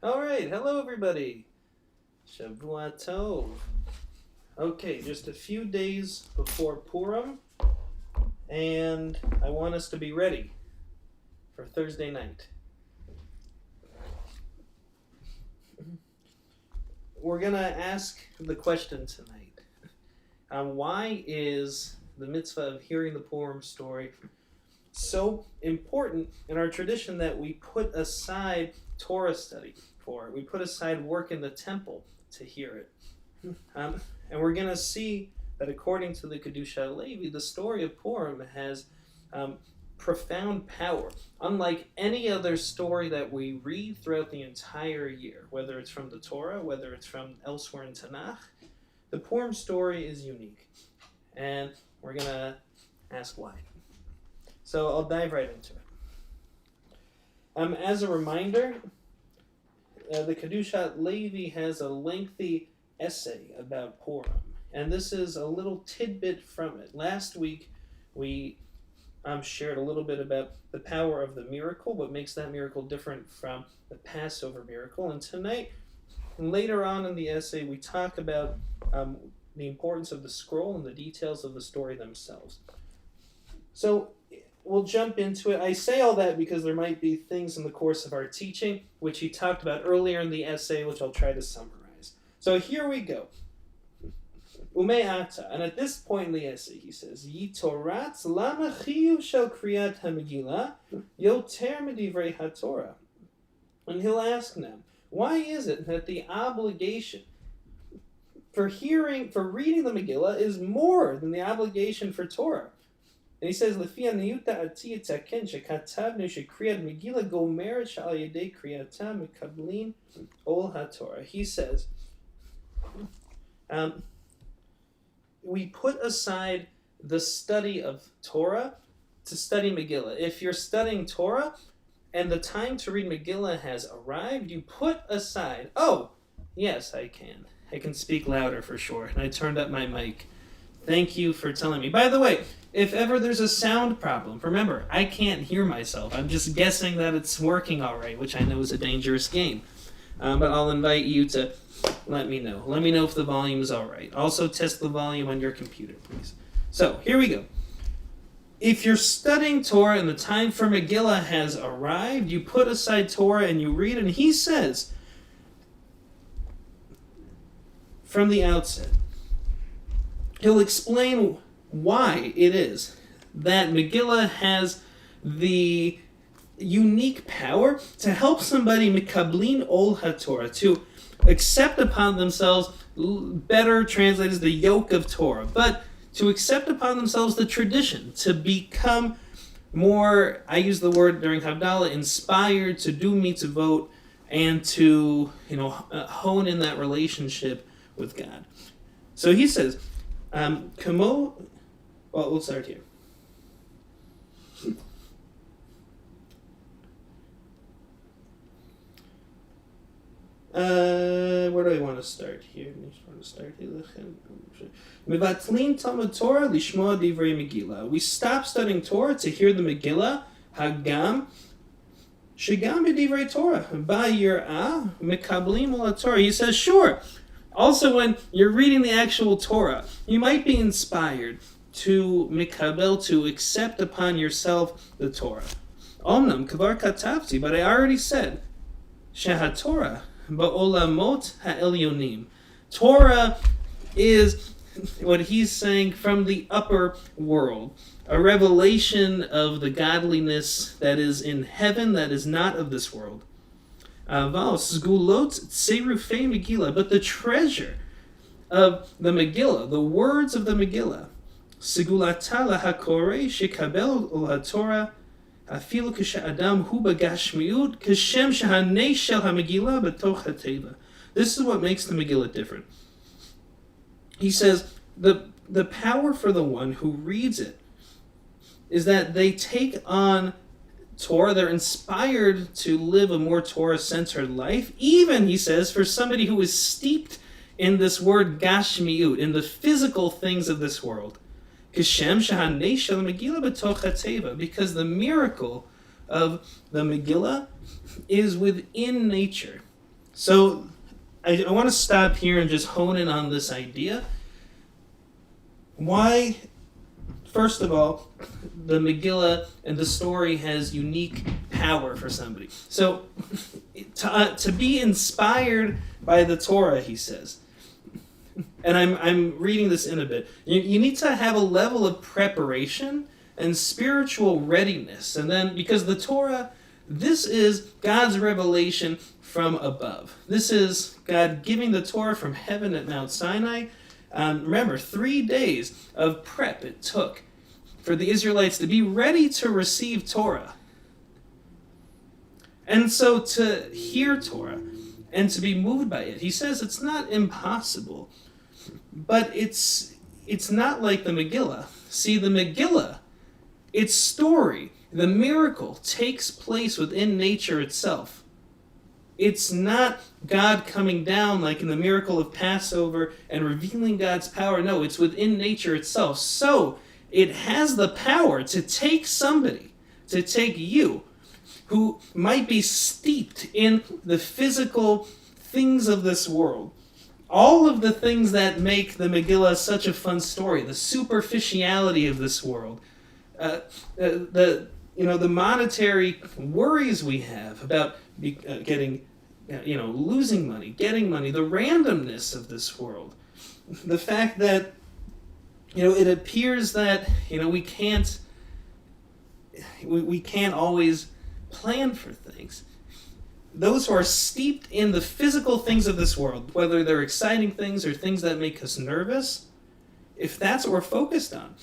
All right, hello everybody. Shavua Tov. Okay, just a few days before Purim, and I want us to be ready for Thursday night. We're gonna ask the question tonight: why is the mitzvah of hearing the Purim story so important in our tradition that we put aside Torah study for it? We put aside work in the temple to hear it. And we're going to see that according to the Kedusha Levi, the story of Purim has profound power. Unlike any other story that we read throughout the entire year, whether it's from the Torah, whether it's from elsewhere in Tanakh, the Purim story is unique. And we're going to ask why. So I'll dive right into it. As a reminder, the Kedusha Levi has a lengthy essay about Purim, and this is a little tidbit from it. Last week, we shared a little bit about the power of the miracle, what makes that miracle different from the Passover miracle, and tonight, later on in the essay, we talk about the importance of the scroll and the details of the story themselves. So we'll jump into it. I say all that because there might be things in the course of our teaching which he talked about earlier in the essay, which I'll try to summarize. So here we go. Ume'ata, and at this point in the essay he says, Yitoratz lama chiyuv shel kriyat hamegillah yoter medivrei haTorah. And he'll ask them, why is it that the obligation for reading the Megillah is more than the obligation for Torah? And he says, "Lefia niyuta ati taken shekatavnu shekriyat Megillah gomeret shal yedei kriyata mekablin ol haTorah." He says, we put aside the study of Torah to study Megillah. If you're studying Torah and the time to read Megillah has arrived, you put aside. Oh, yes, I can speak louder for sure. And I turned up my mic. Thank you for telling me. By the way, if ever there's a sound problem, remember, I can't hear myself. I'm just guessing that it's working all right, which I know is a dangerous game. But I'll invite you to let me know. Let me know if the volume is all right. Also, test the volume on your computer, please. So, here we go. If you're studying Torah and the time for Megillah has arrived, you put aside Torah and you read, and he says, from the outset, he'll explain why it is that Megillah has the unique power to help somebody mekablin ol haTorah, to accept upon themselves, better translated as the yoke of Torah, but to accept upon themselves the tradition, to become more, I use the word during Havdalah, inspired to do mitzvot and to hone in that relationship with God. So he says, we'll start here. Where do I want to start here? We stop studying Torah to hear the Megillah. Hagam shegam b'divrei Torah ba'yirah mekablim ol Torah. He says, sure. Also, when you're reading the actual Torah, you might be inspired to mikabel, to accept upon yourself the Torah. Omnam kavar katavti, but I already said, shehat Torah ba'olamot ha'elyonim. Torah is what he's saying from the upper world, a revelation of the godliness that is in heaven, that is not of this world. But the treasure of the Megillah, the words of the Megillah, Segulata lahakore shekabel ol haTorah afilu k'sha'adam hu bagashmiut k'shem shahanei shel haMegillah b'toch hateva. This is what makes the Megillah different. He says the power for the one who reads it is that they take on Torah, they're inspired to live a more Torah-centered life, even, he says, for somebody who is steeped in this word gashmiut, in the physical things of this world. Because the miracle of the Megillah is within nature. So I want to stop here and just hone in on this idea. Why, first of all, the Megillah and the story has unique power for somebody. So to be inspired by the Torah, he says, and I'm reading this in a bit, you need to have a level of preparation and spiritual readiness. And then, because the Torah, this is God's revelation from above. This is God giving the Torah from heaven at Mount Sinai. Remember, 3 days of prep it took for the Israelites to be ready to receive Torah. And so to hear Torah and to be moved by it, he says it's not impossible, but it's not like the Megillah. See, the Megillah, its story, the miracle, takes place within nature itself. It's not God coming down like in the miracle of Passover and revealing God's power. No, it's within nature itself. So it has the power to take somebody, to take you, who might be steeped in the physical things of this world. All of the things that make the Megillah such a fun story, the superficiality of this world, the monetary worries we have about getting, losing money, getting money, the randomness of this world, the fact that, it appears that, we can't always plan for things. Those who are steeped in the physical things of this world, whether they're exciting things or things that make us nervous, if that's what we're focused on,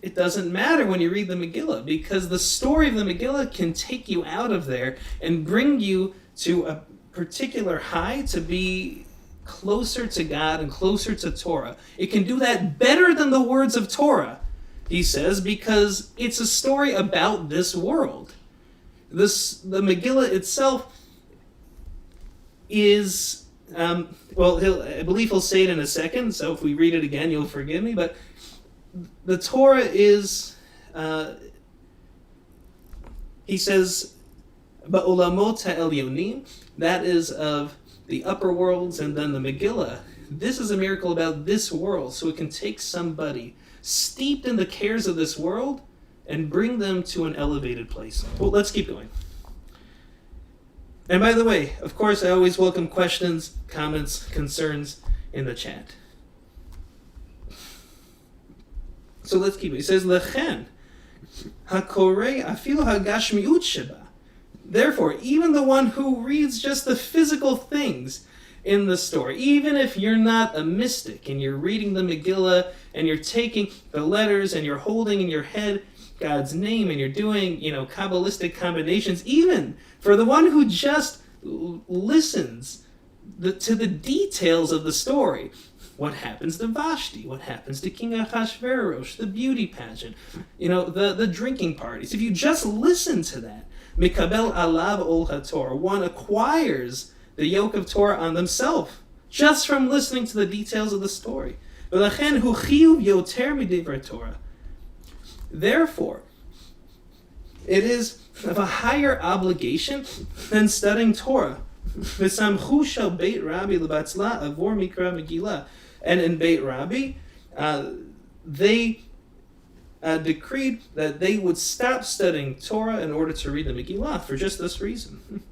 it doesn't matter when you read the Megillah, because the story of the Megillah can take you out of there and bring you to a particular high to be closer to God and closer to Torah. It can do that better than the words of Torah, he says, because it's a story about this world. The Megillah itself is, I believe he'll say it in a second, so if we read it again, you'll forgive me, but the Torah is, he says, Ba'olamot ha'elyonim, that is of the upper worlds, and then the Megillah. This is a miracle about this world, so it can take somebody steeped in the cares of this world and bring them to an elevated place. Well, let's keep going. And by the way, of course, I always welcome questions, comments, concerns in the chat. So let's keep it. He says, Lechen, hakorei afilu hagashmiut sheba. Therefore, even the one who reads just the physical things in the story, even if you're not a mystic and you're reading the Megillah and you're taking the letters and you're holding in your head God's name and you're doing, Kabbalistic combinations, even for the one who just listens to the details of the story, what happens to Vashti, what happens to King Ahasuerus, the beauty pageant, the drinking parties. If you just listen to that, Mikabel alav ol haTorah, one acquires the yoke of Torah on themselves just from listening to the details of the story. V'lachen hu chiyuv yoter midivra Torah. Therefore, it is of a higher obligation than studying Torah. V'samchu shel Beit Rabbi lebatzla avor mikra Megillah. And in Beit Rabbi, they decreed that they would stop studying Torah in order to read the Megillah for just this reason.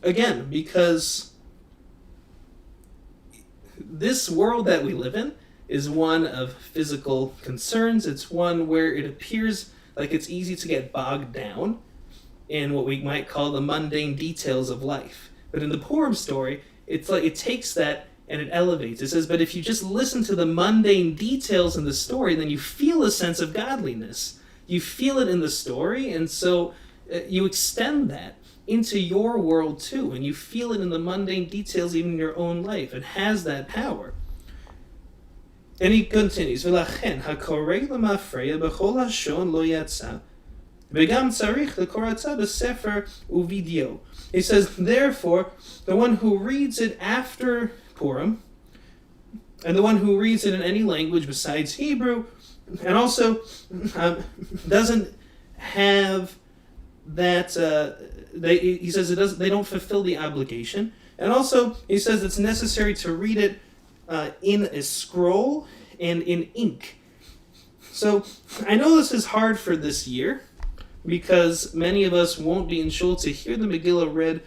Again, because this world that we live in is one of physical concerns. It's one where it appears like it's easy to get bogged down in what we might call the mundane details of life. But in the Purim story, it's like it takes that and it elevates. It says, but if you just listen to the mundane details in the story, then you feel a sense of godliness. You feel it in the story, and so you extend that into your world too, and you feel it in the mundane details even in your own life. It has that power. And he continues, V'lachen hakorei l'mafreya b'chol hashon lo yatsa, v'gam tzarich l'koratza b'sefer uvidyo. He says, therefore, the one who reads it after Purim, and the one who reads it in any language besides Hebrew, and also doesn't have that he says they don't fulfill the obligation, and also he says it's necessary to read it in a scroll and in ink. So I know this is hard for this year because many of us won't be in shul to hear the Megillah read,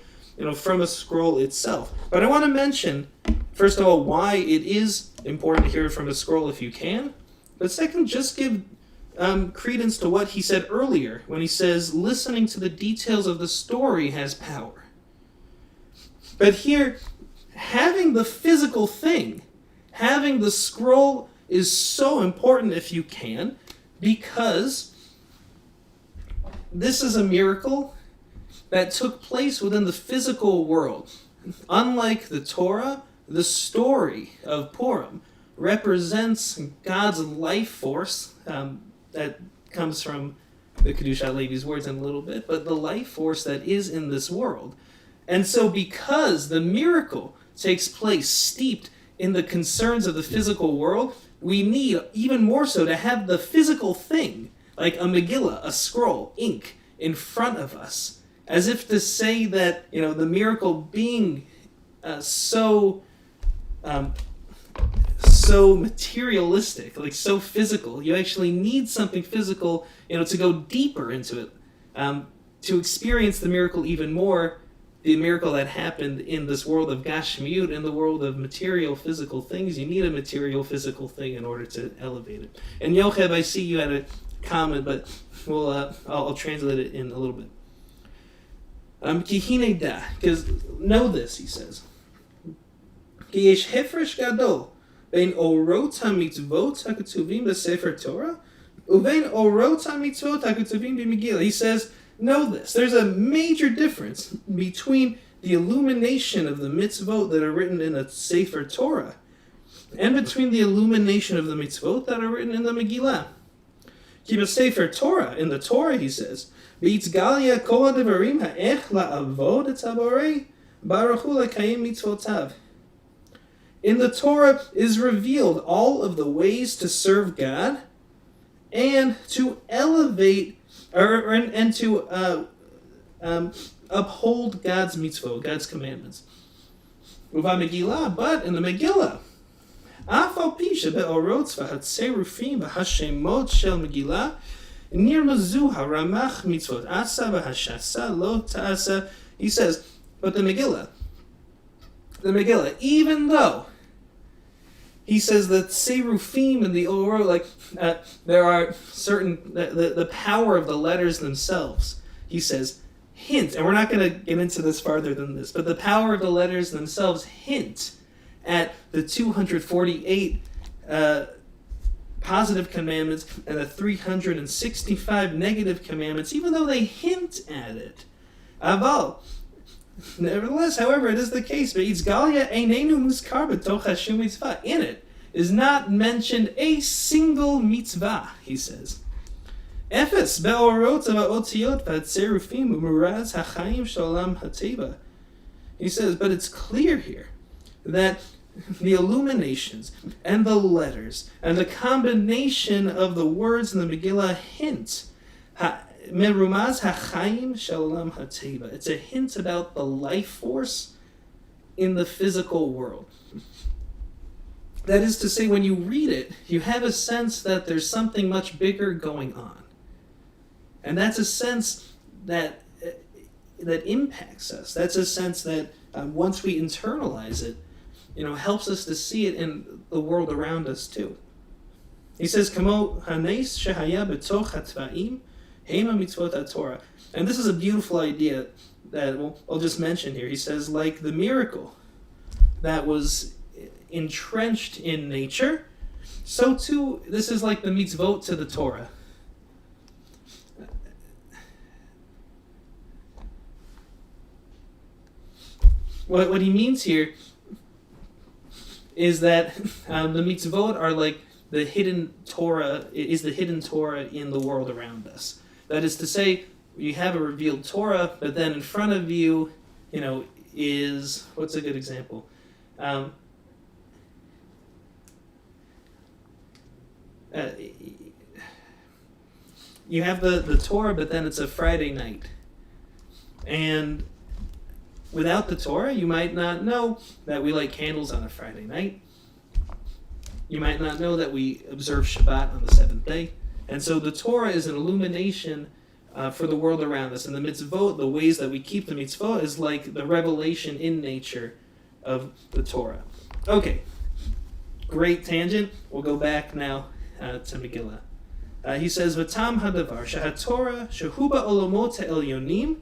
from a scroll itself. But I want to mention, first of all, why it is important to hear it from a scroll if you can. But second, just give credence to what he said earlier when he says listening to the details of the story has power. But here, having the physical thing, having the scroll is so important if you can, because this is a miracle that took place within the physical world. Unlike the Torah, the story of Purim represents God's life force that comes from the Kedushat Levi's words in a little bit, but the life force that is in this world. And so because the miracle takes place steeped in the concerns of the physical world, we need even more so to have the physical thing, like a Megillah, a scroll, ink, in front of us, as if to say that, the miracle being so materialistic, like so physical, you actually need something physical, to go deeper into it, to experience the miracle even more, the miracle that happened in this world of Gashmiut, in the world of material, physical things. You need a material, physical thing in order to elevate it. And Yocheb, I see you had a comment, but I'll translate it in a little bit. Because know this, he says. Ki yesh hefresh gadol bein orot hamitzvot haketuvim b'sefer Torah uvein orot hamitzvot haketuvim b'Megillah. He says, know this. There's a major difference between the illumination of the mitzvot that are written in a Sefer Torah and between the illumination of the mitzvot that are written in the Megillah. Ki b'sefer Torah, in the Torah, he says, v'yitzgalia kol ha'devarim ha'ech la'avod et haborei baruch hu l'kayim mitzvotav. In the Torah is revealed all of the ways to serve God and to elevate and to uphold God's mitzvot, God's commandments. Uva Megillah, but in the Megillah, af al pi shebe'orot v'hatserufim v'hashemot shel Megillah nirmazu haramach mitzvot asa v'hashasa lo ta'asa. He says, but the Megillah, even though he says that Serufim and the Orot, there are certain, the power of the letters themselves, he says, hint, and we're not going to get into this farther than this, but the power of the letters themselves hint at the 248 positive commandments and the 365 negative commandments, even though they hint at it. Aval. Nevertheless, however, it is the case. In it is not mentioned a single mitzvah, he says. He says, but it's clear here that the illuminations and the letters and the combination of the words in the Megillah hint Merumaz hachayim shalom hateva. It's a hint about the life force in the physical world. That is to say, when you read it, you have a sense that there's something much bigger going on. And that's a sense that impacts us. That's a sense that once we internalize it, helps us to see it in the world around us too. He says, Kamo hanes shehaya betoch hatva'im hema mitzvot haTorah. And this is a beautiful idea that I'll just mention here. He says, like the miracle that was entrenched in nature, so too this is like the mitzvot to the Torah. What he means here is that the mitzvot are like the hidden Torah, is the hidden Torah in the world around us. That is to say, you have a revealed Torah, but then in front of you, is, what's a good example? You have the Torah, but then it's a Friday night, And without the Torah, you might not know that we light candles on a Friday night. You might not know that we observe Shabbat on the seventh day. And so the Torah is an illumination for the world around us. And the mitzvot, the ways that we keep the mitzvot, is like the revelation in nature of the Torah. Okay, great tangent. We'll go back now to Megillah. He says, "V'tam hadavar shehatorah shehuba olomot elyonim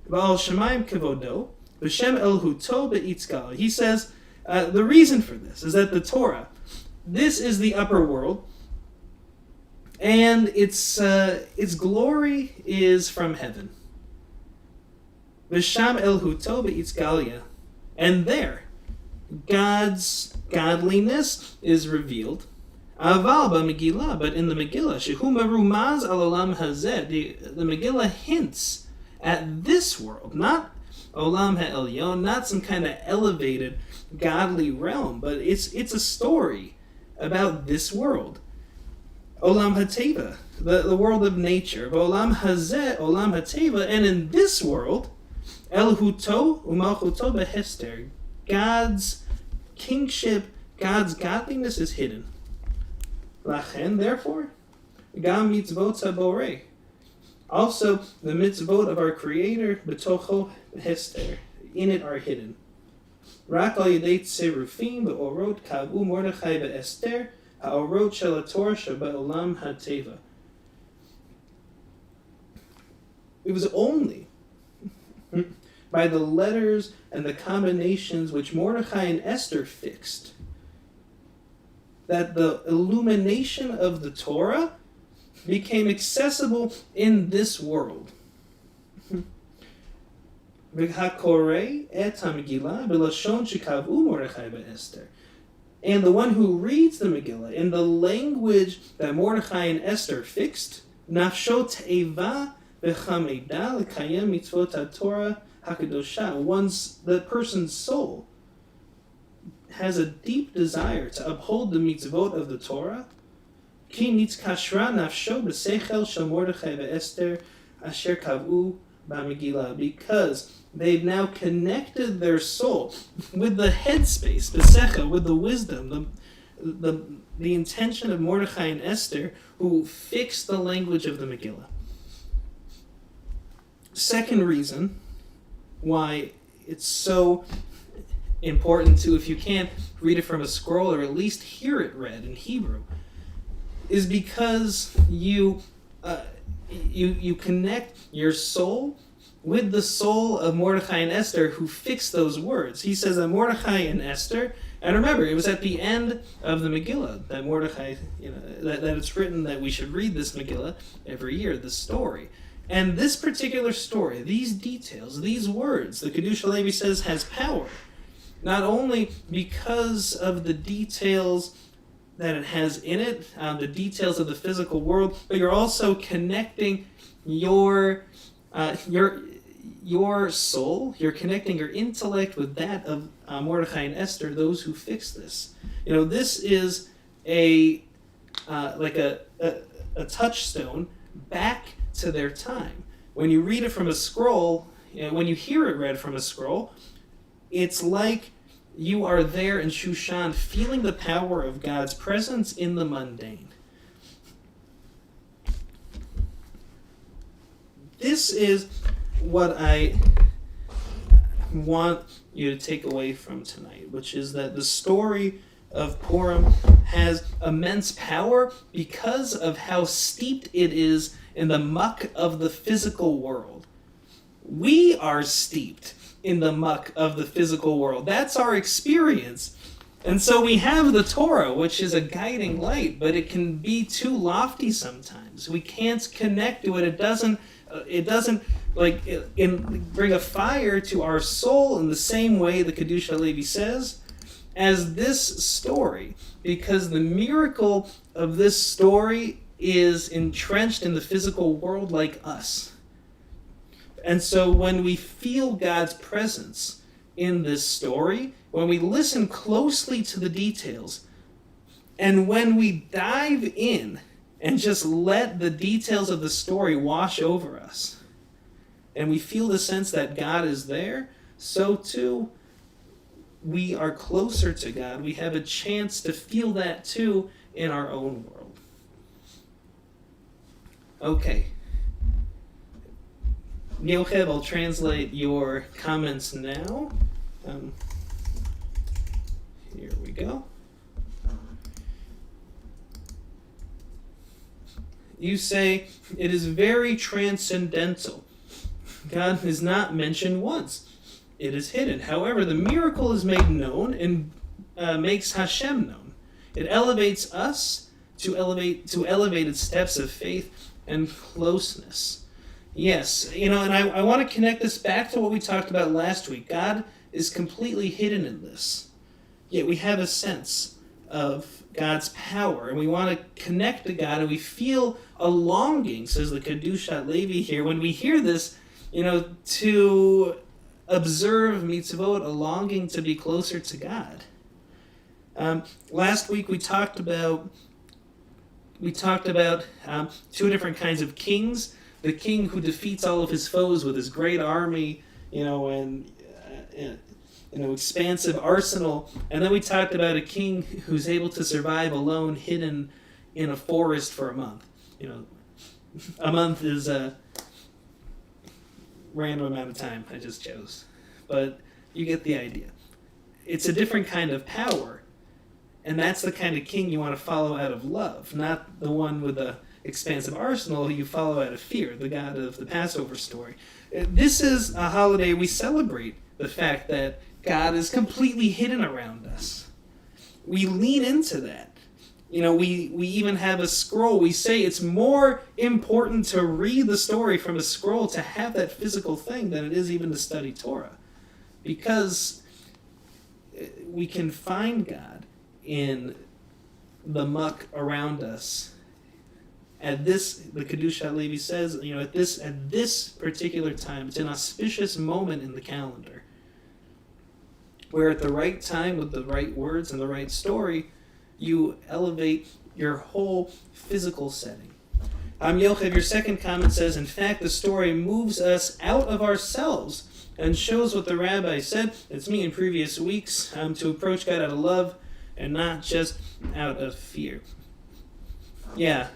v'al shemayim kevodo v'shem elhuto be'itzgal." He says the reason for this is that the Torah, this is the upper world, and its glory is from heaven. V'sham elhuto be'itzgalia, and there, God's godliness is revealed. Aval b'Megillah, but in the Megillah, shehu merumaz al olam hazeh, the Megillah hints at this world, not olam ha'elyon, not some kind of elevated godly realm, but it's a story about this world. Olam hateva, the world of nature. Olam hazeh, olam hateva, and in this world, elhuto umalchuto behester, God's kingship, God's godliness is hidden. Lachen, therefore, gam mitzvot haborei. Also, the mitzvot of our Creator, betocho hester, in it are hidden. Rak al yedei tzerufim be'orot kavu Mordechai ve'Esther ha'orot shel haTorah shebe'olam ha'teva. It was only by the letters and the combinations which Mordechai and Esther fixed that the illumination of the Torah became accessible in this world. And the one who reads the Megillah in the language that Mordechai and Esther fixed, nafsho te'eva v'chameda l'kayem mitzvot haTorah hakadosha, once the person's soul has a deep desire to uphold the mitzvot of the Torah, ki nitzkashra nafsho b'sechel shel Mordechai ve'Esther asher kav'u b'Megillah, because they've now connected their soul with the headspace, b'sechel, with the wisdom, the intention of Mordechai and Esther, who fixed the language of the Megillah. Second reason why it's so important to, if you can't read it from a scroll or at least hear it read in Hebrew, is because you connect your soul with the soul of Mordechai and Esther, who fixed those words. He says that Mordechai and Esther, and remember, it was at the end of the Megillah that Mordechai, that it's written that we should read this Megillah every year, this story. And this particular story, these details, these words, the Kedusha Levi says has power, not only because of the details that it has in it, the details of the physical world, but you're also connecting your soul, you're connecting your intellect with that of Mordechai and Esther, those who fixed this. This is like a touchstone back to their time. When you read it from a scroll, when you hear it read from a scroll, it's like you are there in Shushan, feeling the power of God's presence in the mundane. This is what I want you to take away from tonight, which is that the story of Purim has immense power because of how steeped it is in the muck of the physical world. We are steeped in the muck of the physical world. That's our experience. And so we have the Torah, which is a guiding light, but it can be too lofty sometimes. We can't connect to it. It doesn't bring a fire to our soul in the same way the Kedusha Levi says as this story, because the miracle of this story is entrenched in the physical world like us. And so when we feel God's presence in this story, when we listen closely to the details, and when we dive in and just let the details of the story wash over us, and we feel the sense that God is there, so too we are closer to God. We have a chance to feel that too in our own world. Okay. Yochel, I'll translate your comments now. Here we go. You say, it is very transcendental. God is not mentioned once. It is hidden. However, the miracle is made known and makes Hashem known. It elevates us to elevated steps of faith and closeness. Yes, and I want to connect this back to what we talked about last week. God is completely hidden in this. Yet we have a sense of God's power, and we want to connect to God, and we feel a longing, says the Kedushat Levi here, when we hear this, to observe mitzvot, a longing to be closer to God. Last week we talked about two different kinds of kings. The king who defeats all of his foes with his great army, and expansive arsenal. And then we talked about a king who's able to survive alone, hidden in a forest for a month. A month is a random amount of time I just chose. But you get the idea. It's a different kind of power. And that's the kind of king you want to follow out of love, not the one with the expansive arsenal you follow out of fear, the God of the Passover story. This is a holiday we celebrate the fact that God is completely hidden around us. We lean into that. We even have a scroll. We say it's more important to read the story from a scroll, to have that physical thing, than it is even to study Torah. Because we can find God in the muck around us. The Kedushat Levi says, at this particular time, it's an auspicious moment in the calendar, where at the right time, with the right words and the right story, you elevate your whole physical setting. Yochel, your second comment says, in fact, the story moves us out of ourselves and shows what the Rabbi said, it's me in previous weeks, to approach God out of love and not just out of fear. Yeah,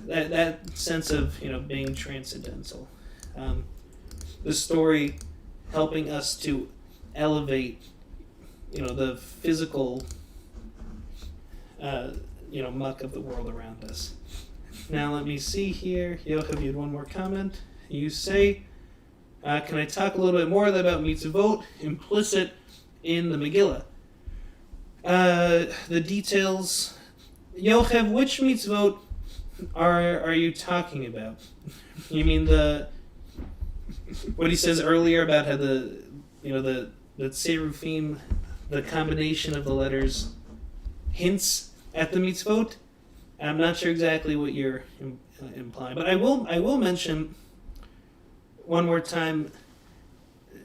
that sense of being transcendental. The story helping us to elevate the physical muck of the world around us. Now let me see here. Yochel, you had one more comment. You say, can I talk a little bit more about mitzvot implicit in the Megillah? The details. Yochel, which mitzvot are you talking about? You mean what he says earlier about how the Tserufim, the combination of the letters, hints at the mitzvot? I'm not sure exactly what you're implying, but I will mention one more time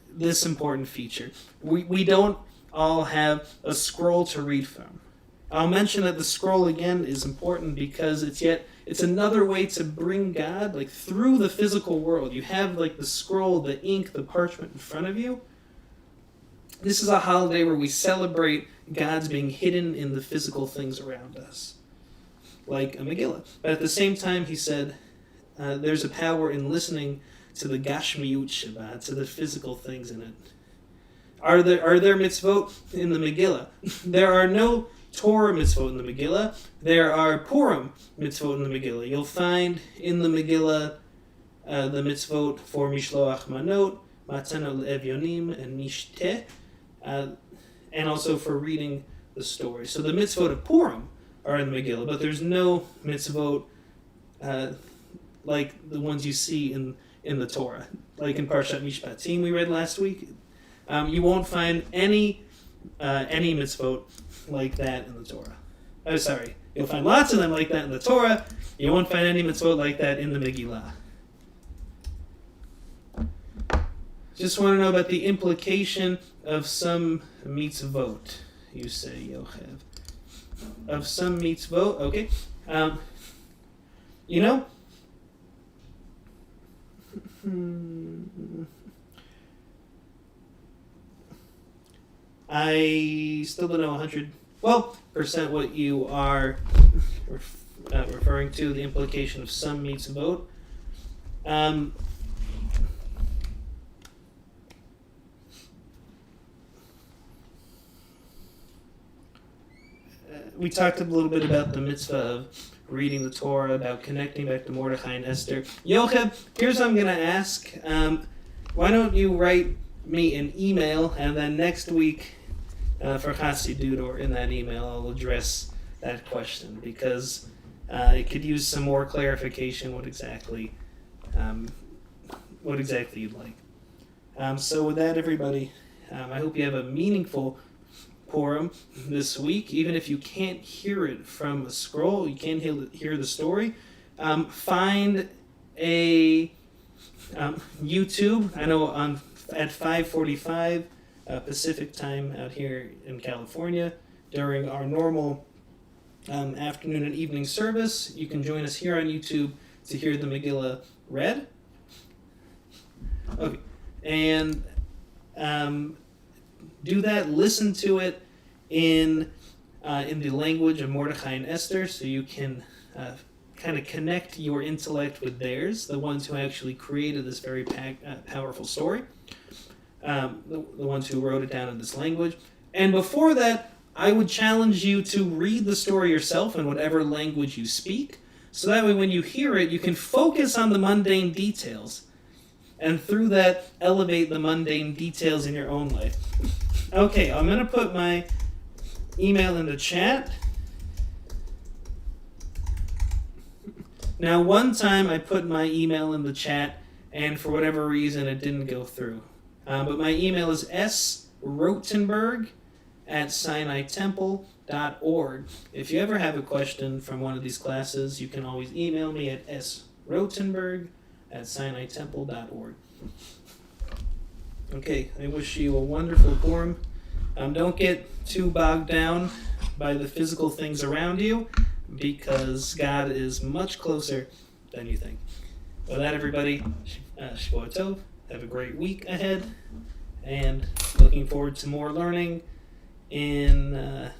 this important feature. We don't all have a scroll to read from. I'll mention that the scroll again is important because it's another way to bring God through the physical world. You have the scroll, the ink, the parchment in front of you. This is a holiday where we celebrate God's being hidden in the physical things around us, like a Megillah. But at the same time, he said, there's a power in listening to the Gashmiut Shabbat, to the physical things in it. Are there mitzvot in the Megillah? There are no Torah mitzvot in the Megillah. There are Purim mitzvot in the Megillah. You'll find in the Megillah the mitzvot for Mishloach Manot, Matana Evyonim, and Mishteh, and also for reading the story. So the mitzvot of Purim are in the Megillah, but there's no mitzvot like the ones you see in the Torah, like in Parshat Mishpatim we read last week. You won't find any mitzvot like that in the Torah. You'll find lots of them like that in the Torah. You won't find any mitzvot like that in the Megillah. Just want to know about the implication of some mitzvot, you say, Yochel. Of some mitzvot, okay. I still don't know 100% what you are referring to, the implication of some meets vote. We talked a little bit about the mitzvah of reading the Torah, about connecting back to Mordechai and Esther. Yocheb, here's what I'm going to ask. Why don't you write me an email, and then next week for Hasidut, or in that email, I'll address that question, because it could use some more clarification what exactly you'd like. So with that, everybody, I hope you have a meaningful Purim this week. Even if you can't hear it from a scroll, you can't hear the story, find a YouTube. I know at 5:45 Pacific time out here in California, during our normal afternoon and evening service, you can join us here on YouTube to hear the Megillah read. Okay, and do that. Listen to it in the language of Mordechai and Esther, so you can kind of connect your intellect with theirs, the ones who actually created this very powerful story, the ones who wrote it down in this language. And before that, I would challenge you to read the story yourself in whatever language you speak, so that way when you hear it, you can focus on the mundane details, and through that, elevate the mundane details in your own life. Okay, I'm going to put my email in the chat. Now, one time I put my email in the chat, and for whatever reason, it didn't go through. But my email is srotenberg@sinaitemple.org. If you ever have a question from one of these classes, you can always email me at srotenberg@sinaitemple.org. Okay, I wish you a wonderful Purim. Don't get too bogged down by the physical things around you, because God is much closer than you think. With that, everybody, Shavua Tov. Have a great week ahead, and looking forward to more learning in the